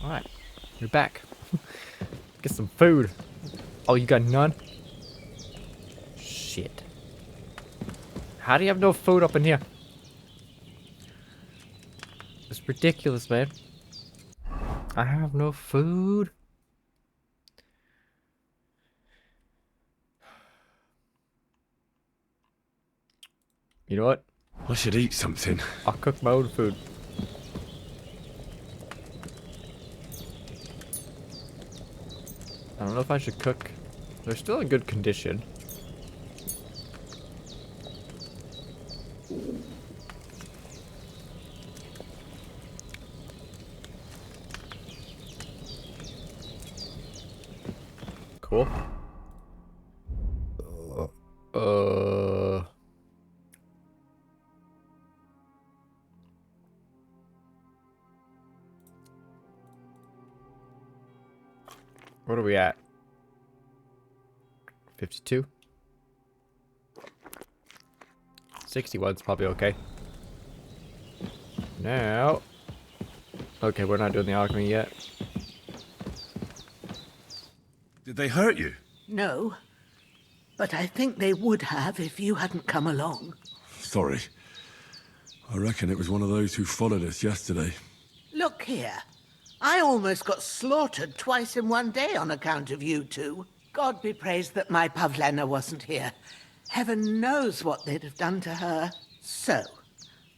Alright. You're back. Get some food. Oh, you got none? Shit. How do you have no food up in here? It's ridiculous, man. I have no food. You know what? I should eat something. I'll cook my own food. I don't know if I should cook. They're still in good condition. Cool. What are we at? 52? 61's probably okay. Now... Okay, we're not doing the alchemy yet. Did they hurt you? No, but I think they would have if you hadn't come along. Sorry. I reckon it was one of those who followed us yesterday. Look here. I almost got slaughtered twice in one day on account of you two. God be praised that my Pavlena wasn't here. Heaven knows what they'd have done to her. So,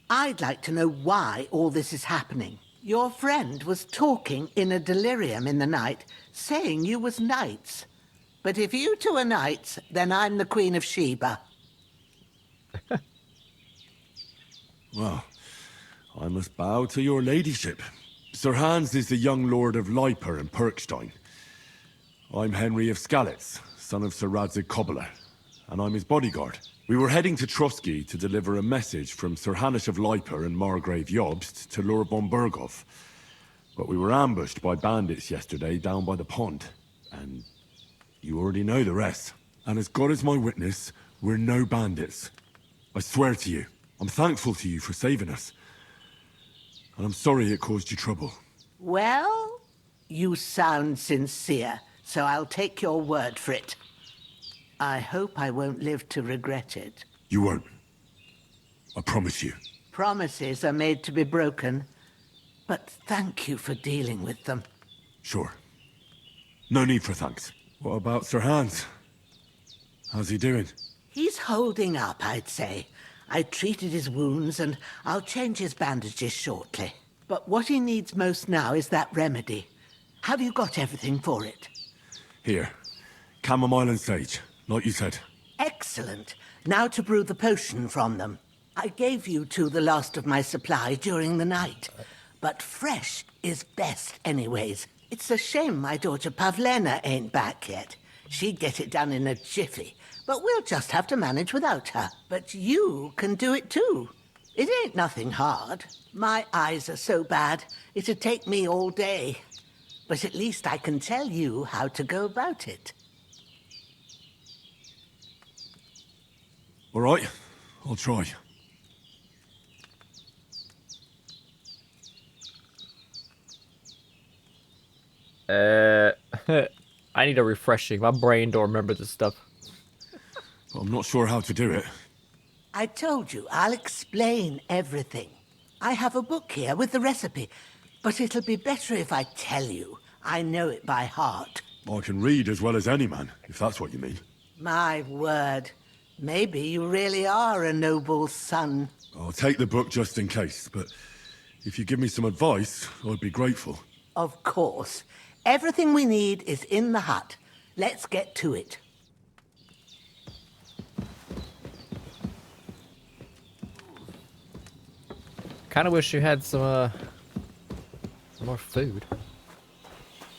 I'd like to know why all this is happening. Your friend was talking in a delirium in the night, saying you was knights. But if you two are knights, then I'm the Queen of Sheba. Well, I must bow to your ladyship. Sir Hans is the young lord of Leiper and Perkstein. I'm Henry of Skalitz, son of Sir Radzig Cobbler, and I'm his bodyguard. We were heading to Trusky to deliver a message from Sir Hanish of Leiper and Margrave Jobst to Lord Bombergov. But we were ambushed by bandits yesterday down by the pond, and you already know the rest. And as God is my witness, we're no bandits. I swear to you, I'm thankful to you for saving us. And I'm sorry it caused you trouble. Well, you sound sincere, so I'll take your word for it. I hope I won't live to regret it. You won't. I promise you. Promises are made to be broken, but thank you for dealing with them. Sure. No need for thanks. What about Sir Hans? How's he doing? He's holding up, I'd say. I treated his wounds, and I'll change his bandages shortly. But what he needs most now is that remedy. Have you got everything for it? Here. Chamomile and sage, like you said. Excellent. Now to brew the potion from them. I gave you two the last of my supply during the night. But fresh is best anyways. It's a shame my daughter Pavlena ain't back yet. She'd get it done in a jiffy. But we'll just have to manage without her. But you can do it too. It ain't nothing hard. My eyes are so bad, it'd take me all day. But at least I can tell you how to go about it. All right, I'll try. I need a refreshing. My brain don't remember this stuff. But I'm not sure how to do it. I told you, I'll explain everything. I have a book here with the recipe, but it'll be better if I tell you. I know it by heart. I can read as well as any man, if that's what you mean. My word. Maybe you really are a noble son. I'll take the book just in case, but if you give me some advice, I'd be grateful. Of course. Everything we need is in the hut. Let's get to it. Kind of wish you had some more food.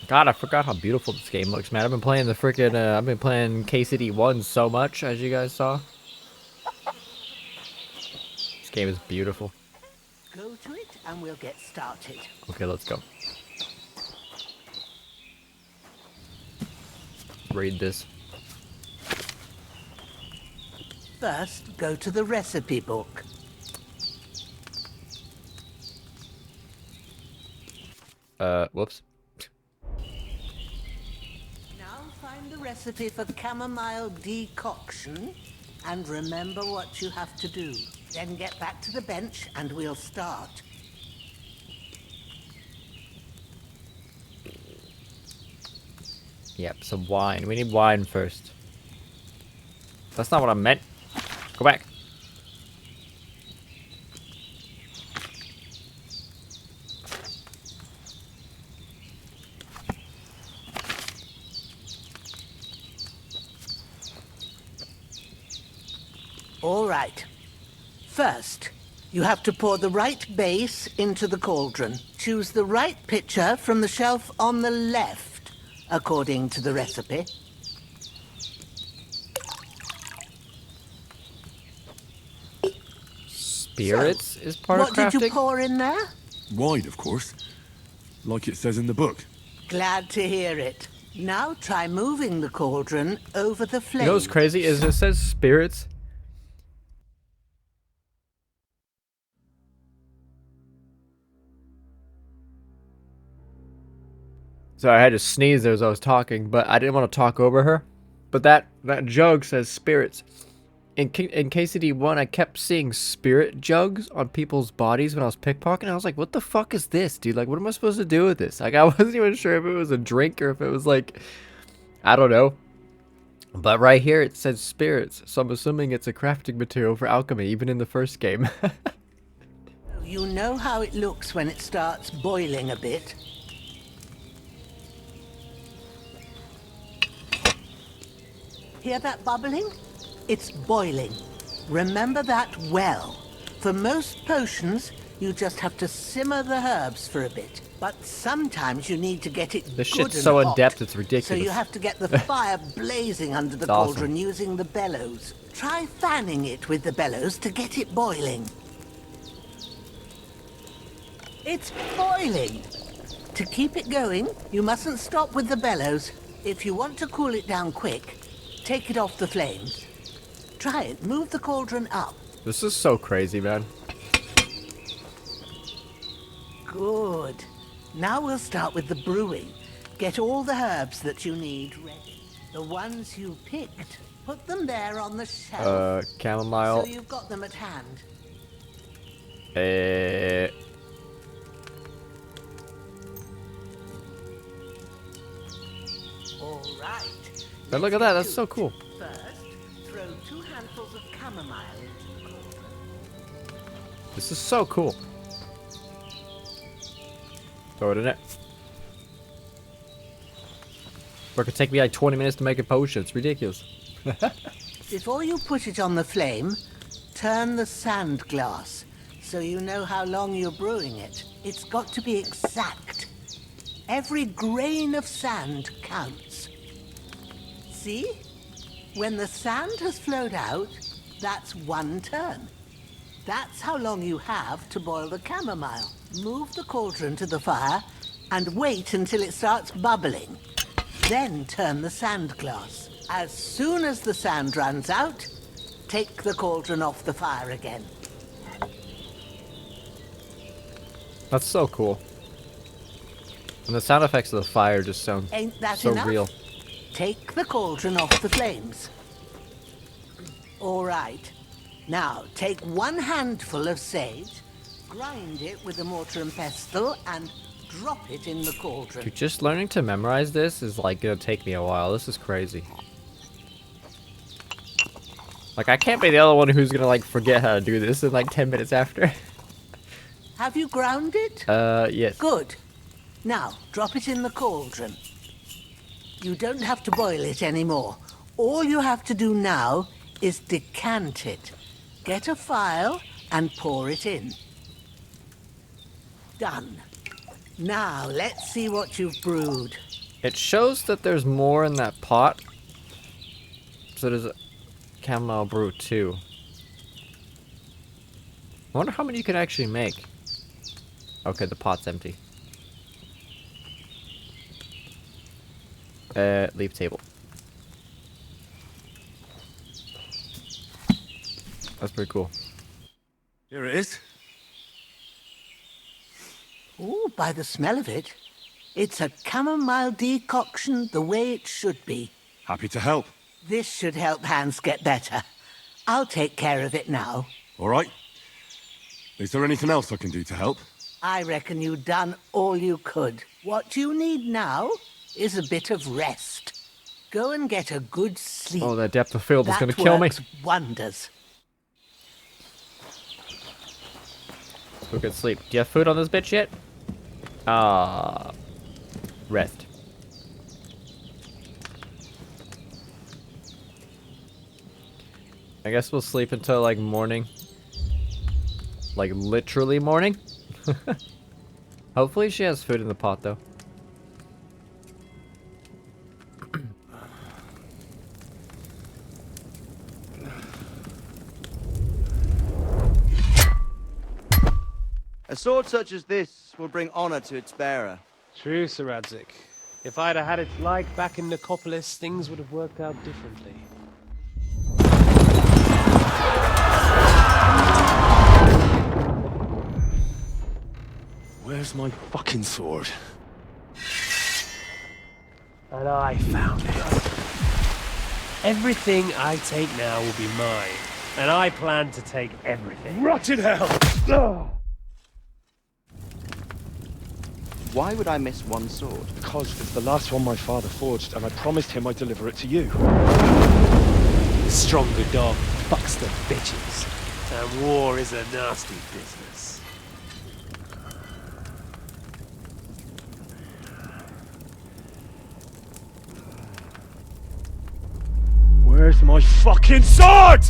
God, I forgot how beautiful this game looks, man. I've been playing the freaking, I've been playing K-City 1 so much, as you guys saw. This game is beautiful. Go to it and we'll get started. Okay, let's go. Read this. First, go to the recipe book. Whoops. the recipe for chamomile decoction and remember what you have to do. Then get back to the bench and we'll start. Yep, some wine. We need wine first. That's not what I meant. Go back. All right. First, you have to pour the right base into the cauldron. Choose the right pitcher from the shelf on the left, according to the recipe. Spirits is part of crafting? What did you pour in there? Wide, of course. Like it says in the book. Glad to hear it. Now try moving the cauldron over the flame. You know what's crazy is it says spirits. Sorry, I had to sneeze there as I was talking, but I didn't want to talk over her. But that jug says spirits. In KCD1, I kept seeing spirit jugs on people's bodies when I was pickpocketing. I was like, what the fuck is this, dude? Like, what am I supposed to do with this? Like, I wasn't even sure if it was a drink or if it was like, I don't know. But right here it says spirits, so I'm assuming it's a crafting material for alchemy, even in the first game. You know how it looks when it starts boiling a bit? Hear that bubbling? It's boiling. Remember that well. For most potions, you just have to simmer the herbs for a bit. But sometimes you need to get it This good shit's and so hot. in-depth, it's ridiculous. So you have to get the fire blazing under the Awesome. cauldron using the bellows. Try fanning it with the bellows to get it boiling. It's boiling! To keep it going, you mustn't stop with the bellows. If you want to cool it down quick, take it off the flames. Try it. Move the cauldron up. This is so crazy, man. Good. Now we'll start with the brewing. Get all the herbs that you need ready. The ones you picked. Put them there on the shelf. Chamomile. So you've got them at hand. All right. But look at that, that's so cool. First, throw 2 handfuls of chamomile into the cauldron. This is so cool. Throw it in it. Or it could take me like 20 minutes to make a potion. It's ridiculous. Before you put it on the flame, turn the sand glass so you know how long you're brewing it. It's got to be exact. Every grain of sand counts. See? When the sand has flowed out, that's 1 turn. That's how long you have to boil the chamomile. Move the cauldron to the fire and wait until it starts bubbling. Then turn the sand glass. As soon as the sand runs out, take the cauldron off the fire again. That's so cool. And the sound effects of the fire just sound Ain't that so enough? real. Take the cauldron off the flames. All right. Now, take 1 handful of sage, grind it with a mortar and pestle, and drop it in the cauldron. Dude, just learning to memorize this is like gonna take me a while. This is crazy. Like, I can't be the other one who's gonna like forget how to do this in like 10 minutes after. Have you ground it? Yes. Good. Now, drop it in the cauldron. You don't have to boil it anymore. All you have to do now is decant it. Get a phial and pour it in. Done. Now, let's see what you've brewed. It shows that there's more in that pot. So there's a chamomile brew too. I wonder how many you could actually make. Okay, the pot's empty. Leave table. That's pretty cool. Here it is. Ooh, by the smell of it, it's a chamomile decoction the way it should be. Happy to help. This should help Hans get better. I'll take care of it now. All right. Is there anything else I can do to help? I reckon you've done all you could. What you need now is a bit of rest. Go and get a good sleep. Oh, that depth of field is That gonna kill me. works wonders. Go get sleep. Do you have food on this bitch yet? Rest. I guess we'll sleep until like morning. Like literally morning. Hopefully she has food in the pot though. A sword such as this will bring honor to its bearer. True, Sir Radzik. If I'd have had its like back in Nicopolis, things would have worked out differently. Where's my fucking sword? And I found it. Everything I take now will be mine. And I plan to take everything. Rotted hell! Why would I miss one sword? Because it's the last one my father forged, and I promised him I'd deliver it to you. Stronger dog fucks the bitches. And war is a nasty business. Where's my fucking sword?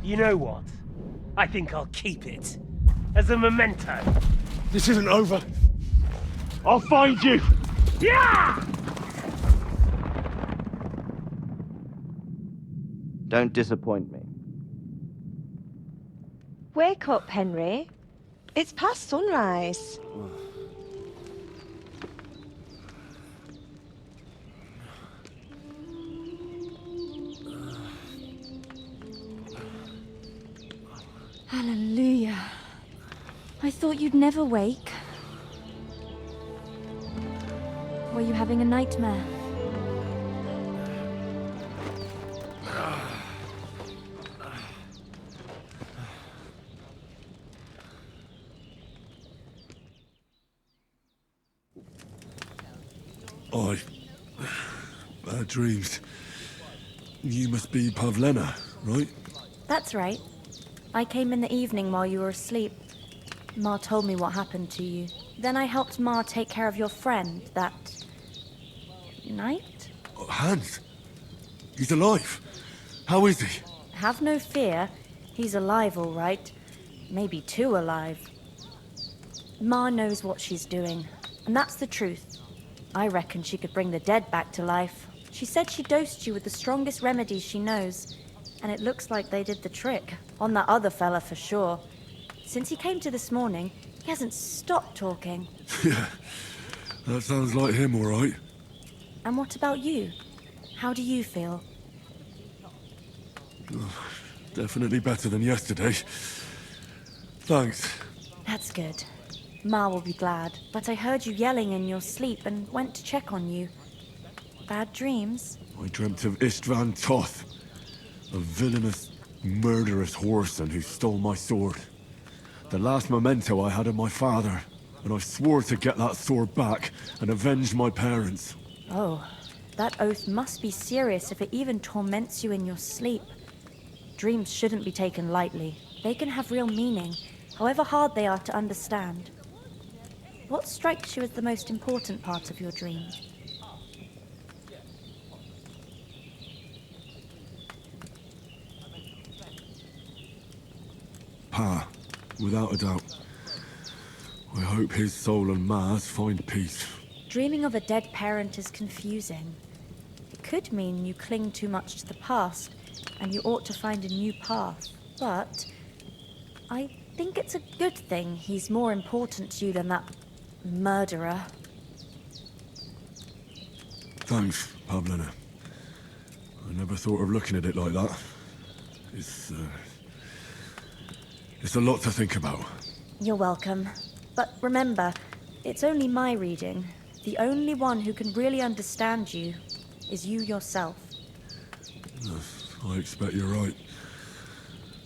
You know what? I think I'll keep it. As a memento. This isn't over. I'll find you! Yeah! Don't disappoint me. Wake up, Henry. It's past sunrise. Hallelujah. I thought you'd never wake. Were you having a nightmare? Bad dreams. You must be Pavlena, right? That's right. I came in the evening while you were asleep. Ma told me what happened to you. Then I helped Ma take care of your friend that night? Oh, Hans. He's alive. How is he? Have no fear. He's alive, all right. Maybe too alive. Ma knows what she's doing, and that's the truth. I reckon she could bring the dead back to life. She said she dosed you with the strongest remedies she knows, and it looks like they did the trick. On that other fella for sure. Since he came to this morning, he hasn't stopped talking. Yeah, that sounds like him, all right. And what about you? How do you feel? Definitely better than yesterday. Thanks. That's good. Ma will be glad, but I heard you yelling in your sleep and went to check on you. Bad dreams? I dreamt of Istvan Toth, a villainous, murderous whoreson who stole my sword. The last memento I had of my father, and I swore to get that sword back and avenge my parents. Oh, that oath must be serious if it even torments you in your sleep. Dreams shouldn't be taken lightly. They can have real meaning, however hard they are to understand. What strikes you as the most important part of your dream? Pa, without a doubt. I hope his soul and Ma's find peace. Dreaming of a dead parent is confusing. It could mean you cling too much to the past, and you ought to find a new path. But I think it's a good thing he's more important to you than that murderer. Thanks, Pavlena. I never thought of looking at it like that. It's a lot to think about. You're welcome. But remember, it's only my reading. The only one who can really understand you. is you yourself. I expect you're right.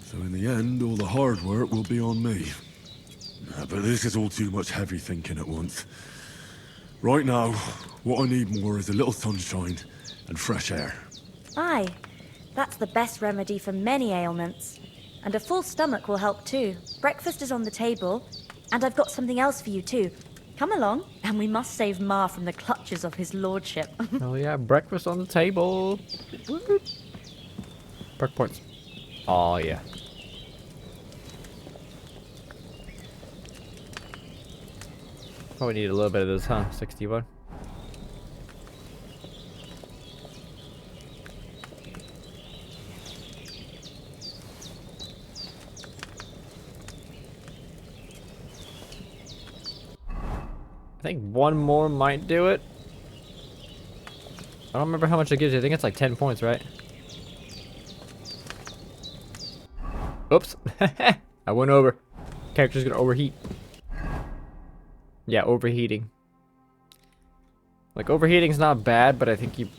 So in the end, all the hard work will be on me. But this is all too much heavy thinking at once. Right now, what I need more is a little sunshine and fresh air. Aye, that's the best remedy for many ailments. And a full stomach will help too. Breakfast is on the table, and I've got something else for you too. Come along, and we must save Ma from the clutches of his lordship. Oh yeah, breakfast on the table. Perk points. Oh yeah. Probably need a little bit of this, huh? 61. I think one more might do it. I don't remember how much it gives you. I think it's like 10 points, right? Oops. I went over. Character's gonna overheat. Yeah, overheating. Like, overheating's not bad, but I think you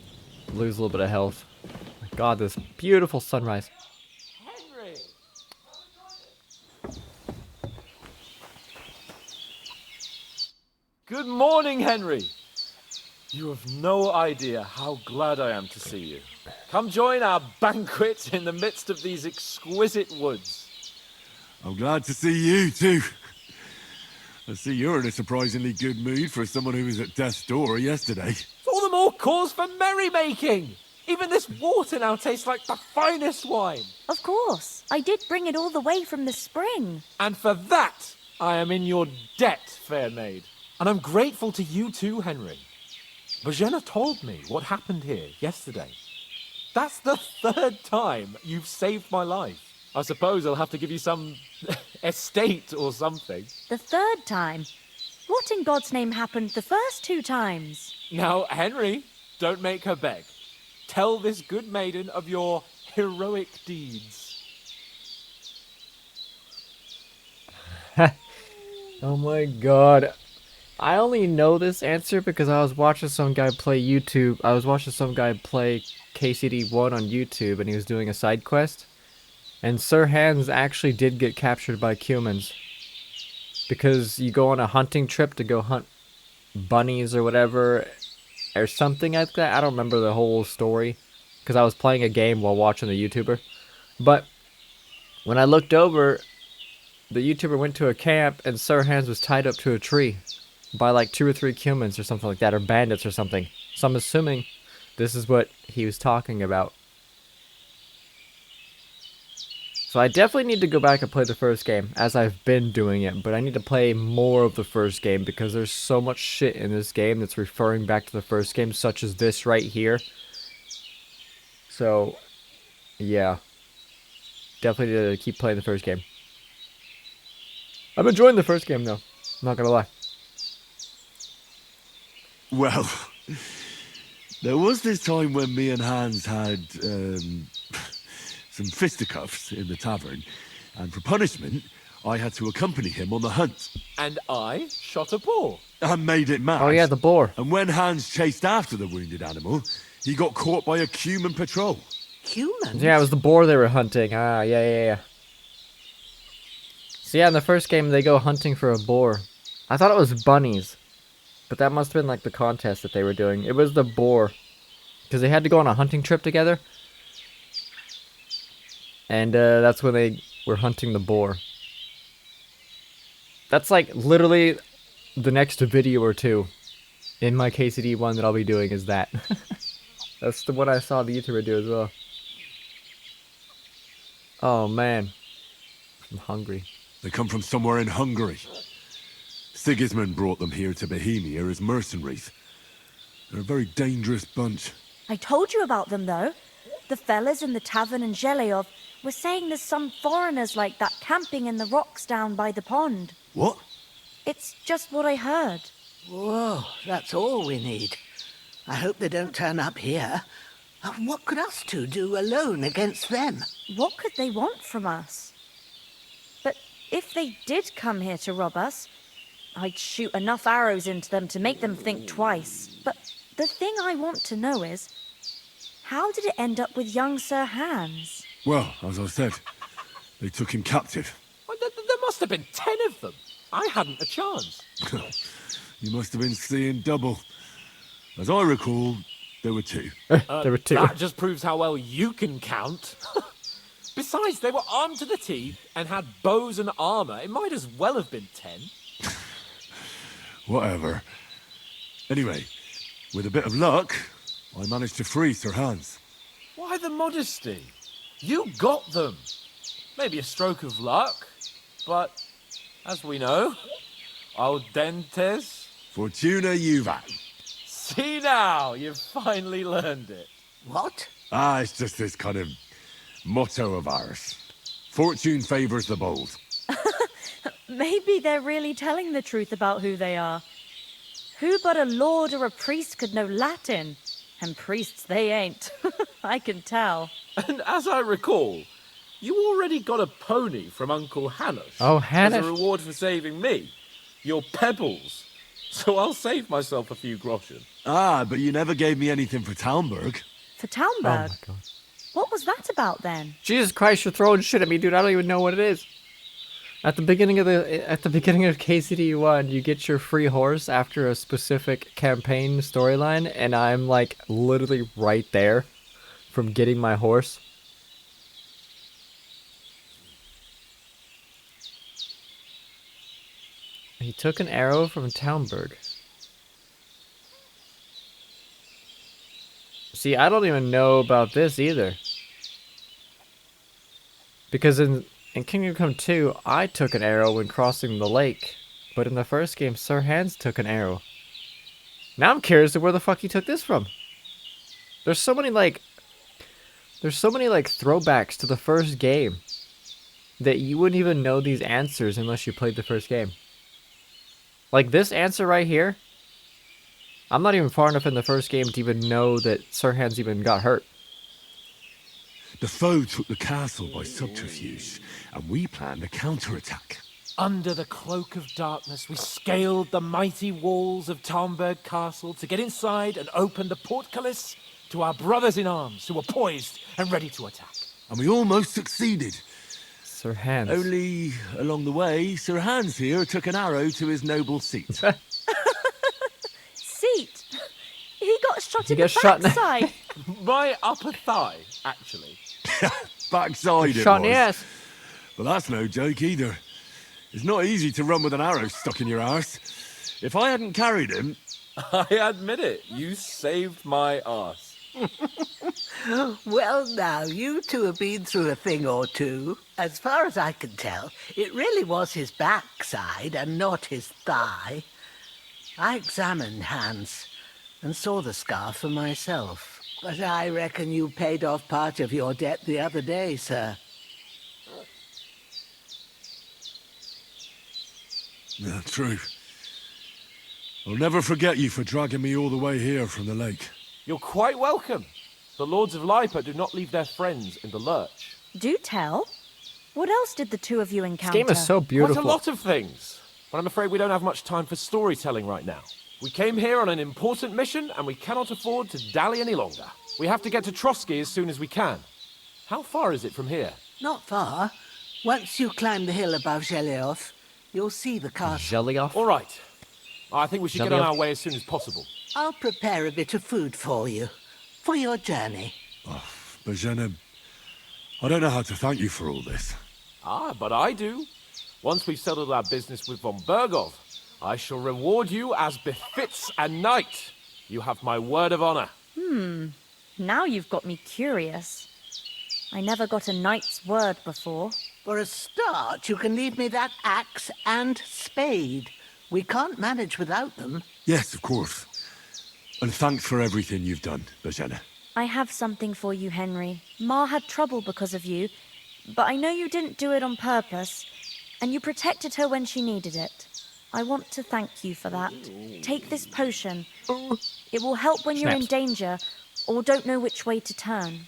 lose a little bit of health. My god, this beautiful sunrise. Henry! Good morning, Henry! You have no idea how glad I am to see you. Come join our banquet in the midst of these exquisite woods. I'm glad to see you too. I see you're in a surprisingly good mood for someone who was at death's door yesterday. All the more cause for merrymaking! Even this water now tastes like the finest wine. Of course, I did bring it all the way from the spring. And for that, I am in your debt, fair maid. And I'm grateful to you too, Henry. Bohemia told me what happened here yesterday. That's the 3rd time you've saved my life. I suppose I'll have to give you some estate or something. The 3rd time? What in God's name happened the first 2 times? Now, Henry, don't make her beg. Tell this good maiden of your heroic deeds. Oh my god. I only know this answer because I was watching some guy play YouTube. I was watching some guy play KCD1 on YouTube, and he was doing a side quest. And Sir Hans actually did get captured by humans. Because you go on a hunting trip to go hunt bunnies or whatever, or something like that. I don't remember the whole story, because I was playing a game while watching the YouTuber. But when I looked over, the YouTuber went to a camp, and Sir Hans was tied up to a tree by like 2 or 3 humans or something like that, or bandits or something. So I'm assuming this is what he was talking about. So I definitely need to go back and play the first game, as I've been doing it, but I need to play more of the first game, because there's so much shit in this game that's referring back to the first game, such as this right here. So, yeah. Definitely need to keep playing the first game. I'm enjoying the first game, though. I'm not gonna lie. Well, there was this time when me and Hans had some fisticuffs in the tavern, and for punishment, I had to accompany him on the hunt. And I shot a boar. And made it mad. Oh yeah, the boar. And when Hans chased after the wounded animal, he got caught by a human patrol. Humans? Yeah, it was the boar they were hunting. Ah, yeah. So yeah, in the first game, they go hunting for a boar. I thought it was bunnies. But that must have been like the contest that they were doing. It was the boar. Because they had to go on a hunting trip together. And that's when they were hunting the boar. That's like literally the next video or 2 in my KCD one that I'll be doing is that. That's the one I saw the YouTuber do as well. Oh man. I'm hungry. They come from somewhere in Hungary. Sigismund brought them here to Bohemia as mercenaries. They're a very dangerous bunch. I told you about them, though. The fellas in the tavern in Zheleyov were saying there's some foreigners like that camping in the rocks down by the pond. What? It's just what I heard. Whoa, that's all we need. I hope they don't turn up here. What could us two do alone against them? What could they want from us? But if they did come here to rob us, I'd shoot enough arrows into them to make them think twice. But the thing I want to know is, How did it end up with young Sir Hans? Well, as I said, they took him captive. Well, there must have been 10 of them. I hadn't a chance. You must have been seeing double. As I recall, there were 2. There were 2. That just proves how well you can count. Besides, they were armed to the teeth and had bows and armor. It might as well have been 10. Whatever. Anyway, with a bit of luck, I managed to free Sir Hans. Why the modesty? You got them. Maybe a stroke of luck, but as we know, al dentes. Fortuna juvat. See now, you've finally learned it. What? It's just this kind of motto of ours. Fortune favours the bold. Maybe they're really telling the truth about who they are. Who but a lord or a priest could know Latin? And priests they ain't. I can tell. And as I recall, you already got a pony from Uncle Hannes. Oh, As Hannes. a reward for saving me. Your pebbles. So I'll save myself a few groschen. But you never gave me anything for Talmberg. For Oh Talmberg? my god. What was that about then? Jesus Christ, you're throwing shit at me, dude. I don't even know what it is. At the beginning of KCD 1, you get your free horse after a specific campaign storyline, and I'm like literally right there from getting my horse. He took an arrow from Talmberg. See, I don't even know about this either. Because in Kingdom Come 2, I took an arrow when crossing the lake. But in the first game, Sir Hans took an arrow. Now I'm curious to where the fuck he took this from. There's so many throwbacks to the first game that you wouldn't even know these answers unless you played the first game. Like this answer right here. I'm not even far enough in the first game to even know that Sir Hans even got hurt. The foe took the castle by subterfuge, and we planned a counterattack. Under the cloak of darkness, we scaled the mighty walls of Talmberg Castle to get inside and open the portcullis to our brothers in arms who were poised and ready to attack. And we almost succeeded. Sir Hans. Only, along the way, Sir Hans here took an arrow to his noble seat. Seat! He got shot in got the shot in the- backside. My upper thigh, actually. Backside it Shot in the was. ass. But that's no joke either. It's not easy to run with an arrow stuck in your arse. If I hadn't carried him... I admit it, you saved my arse. Well, now, you two have been through a thing or two. As far as I can tell, it really was his backside and not his thigh. I examined Hans and saw the scar for myself. But I reckon you paid off part of your debt the other day, sir. Yeah, true. I'll never forget you for dragging me all the way here from the lake. You're quite welcome. The Lords of Lipa do not leave their friends in the lurch. Do tell. What else did the two of you This encounter? game is so beautiful. Quite a lot of things. But I'm afraid we don't have much time for storytelling right now. We came here on an important mission, and we cannot afford to dally any longer. We have to get to Trotsky as soon as we can. How far is it from here? Not far. Once you climb the hill above Zheleov, you'll see the castle. Jelly off. All right. I think we should get on Jelly our way as soon as possible. I'll prepare a bit of food for you, for your journey. Bohemia, I don't know how to thank you for all this. But I do. Once we've settled our business with von Bergov, I shall reward you as befits a knight. You have my word of honor. Now you've got me curious. I never got a knight's word before. For a start, you can leave me that axe and spade. We can't manage without them. Yes, of course. And thanks for everything you've done, Bohemia. I have something for you, Henry. Ma had trouble because of you, but I know you didn't do it on purpose, and you protected her when she needed it. I want to thank you for that. Take this potion. It will help when you're in Snaps. danger or don't know which way to turn.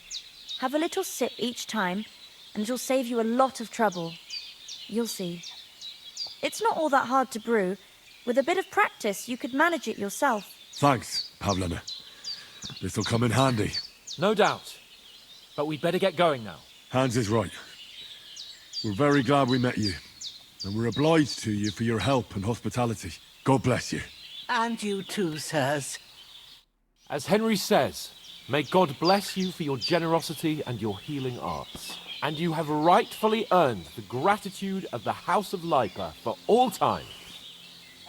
Have a little sip each time, and it'll save you a lot of trouble. You'll see. It's not all that hard to brew. With a bit of practice, you could manage it yourself. Thanks, Pavlena. This'll come in handy. No doubt. But we'd better get going now. Hans is right. We're very glad we met you. And we're obliged to you for your help and hospitality. God bless you. And you too, sirs. As Henry says, may God bless you for your generosity and your healing arts. And you have rightfully earned the gratitude of the House of Lipa for all time.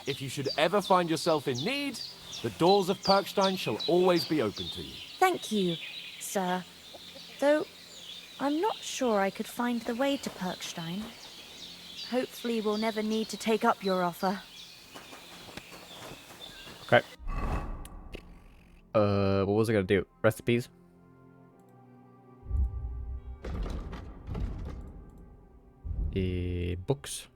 If you should ever find yourself in need, the doors of Perkstein shall always be open to you. Thank you, sir. Though, I'm not sure I could find the way to Perkstein. Hopefully we'll never need to take up your offer. Okay. What was I gonna do? Recipes? Books.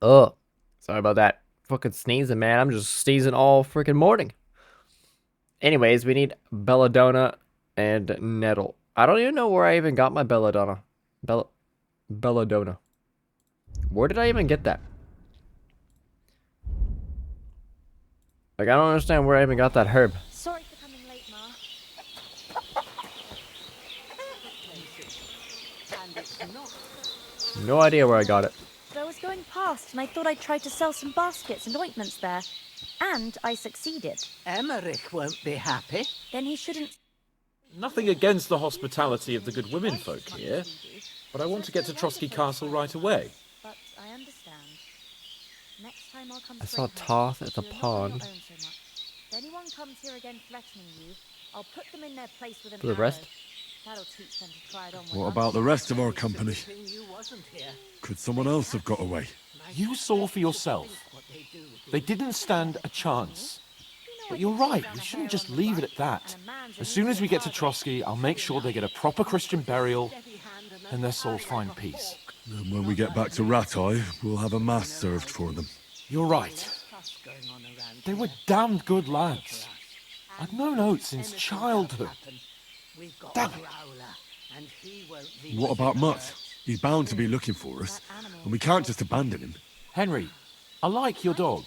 Oh, sorry about that. Fucking sneezing, man. I'm just sneezing all freaking morning. Anyways, we need belladonna and nettle. I don't even know where I even got my belladonna. Belladonna. Where did I even get that? Like, I don't understand where I even got that herb. Sorry for coming late, Ma. No idea where I got it. But I was going past and I thought I'd try to sell some baskets and ointments there. And I succeeded. Emmerich won't be happy. Then he shouldn't... Nothing against the hospitality of the good women folk here, but I want to get to Trotsky Castle right away. But I understand. Next time I'll come I saw straight home, Toth at the so you're not on pond. your own so much. If anyone comes here again threatening you, I'll put them in their place with an For the rest? arrow. That'll teach them to try it on What with about us. the rest of our company? You wasn't here. Could someone else have got away? You saw for yourself. They didn't stand a chance. But you're right, we shouldn't just leave it at that. As soon as we get to Trotsky, I'll make sure they get a proper Christian burial and their souls find peace. And when we get back to Rattay, we'll have a mass served for them. You're right. They were damned good lads. I'd known Oates since childhood. Damn it. What about Mutt? He's bound to be looking for us, and we can't just abandon him. Henry, I like your dog,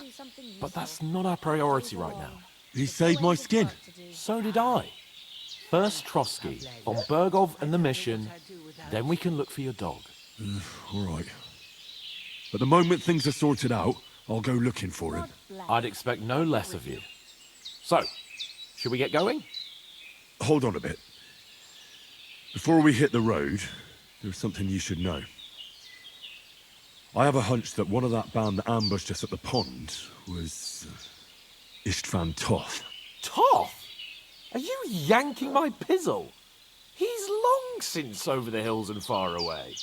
but that's not our priority right now. He saved my skin. So did I. First Trotsky, von Bergov and the mission, then we can look for your dog. All right. But the moment things are sorted out, I'll go looking for him. I'd expect no less of you. So, should we get going? Hold on a bit. Before we hit the road, there's something you should know. I have a hunch that one of that band that ambushed us at the pond was Istvan Toth. Toth? Are you yanking my pizzle? He's long since over the hills and far away.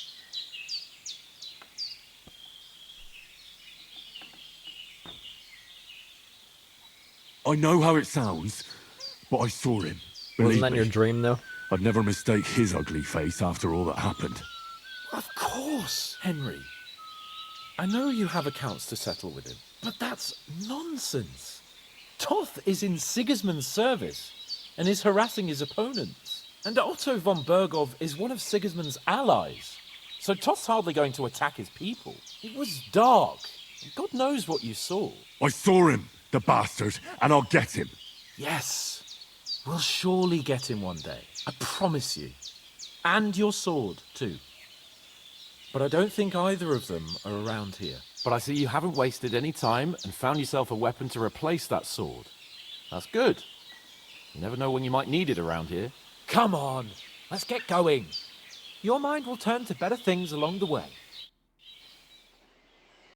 I know how it sounds, but I saw him. Believe Wasn't that me. your dream, though? I'd never mistake his ugly face after all that happened. Of course, Henry. I know you have accounts to settle with him, but that's nonsense. Toth is in Sigismund's service and is harassing his opponents. And Otto von Bergov is one of Sigismund's allies. So Toth's hardly going to attack his people. It was dark. And God knows what you saw. I saw him, the bastard, and I'll get him. Yes, we'll surely get him one day. I promise you. And your sword, too. But I don't think either of them are around here. But I see you haven't wasted any time and found yourself a weapon to replace that sword. That's good. You never know when you might need it around here. Come on, let's get going. Your mind will turn to better things along the way.